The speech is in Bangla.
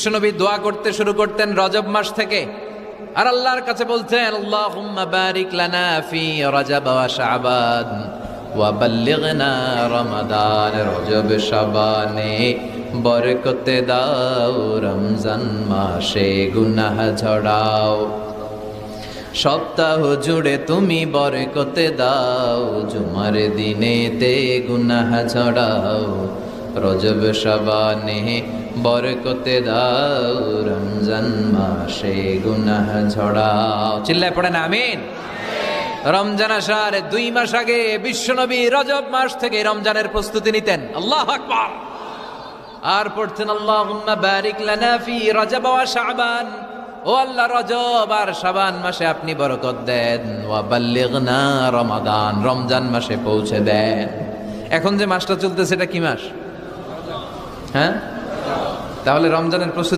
বিশ্বনবী দোয়া করতে শুরু করতেন রজব মাস থেকে, আর আল্লাহর কাছে বলতেন আল্লাহুম্মা বারিক লানা ফি রজব ওয়া শাবান ওয়া বাল্লিগনা রমাদান। রজব শাবানে বরকতে দাও, রমজান মাসে গুনাহ ঝরাও। সপ্তাহ জুড়ে তুমি বরকতে দাও, জুমার দিনেতে গুনাহ ঝরাও। রজব শাবানে বরকতে দাও, রমজান মাসে গুনাহ ঝরাও। চিল্লায় পড়েন আমিন। রমজান আসার 2 মাস আগে বিশ্বনবী রজব মাস থেকে রমজানের প্রস্তুতি নিতেন। আল্লাহু আকবার। আর পড়তেন আল্লাহুম্মা বারিক লানা ফি রজব ওয়া শাবান। ও আল্লাহ, রজব আর শাবান মাসে আপনি বরকত দেন। ওয়া বাল্লিগনা রমাদান, রমজান মাসে পৌঁছে দেন। এখন যে মাসটা চলতেছে এটা কি মাস? হ্যাঁ, তাহলে রমজানের প্রস্তুতি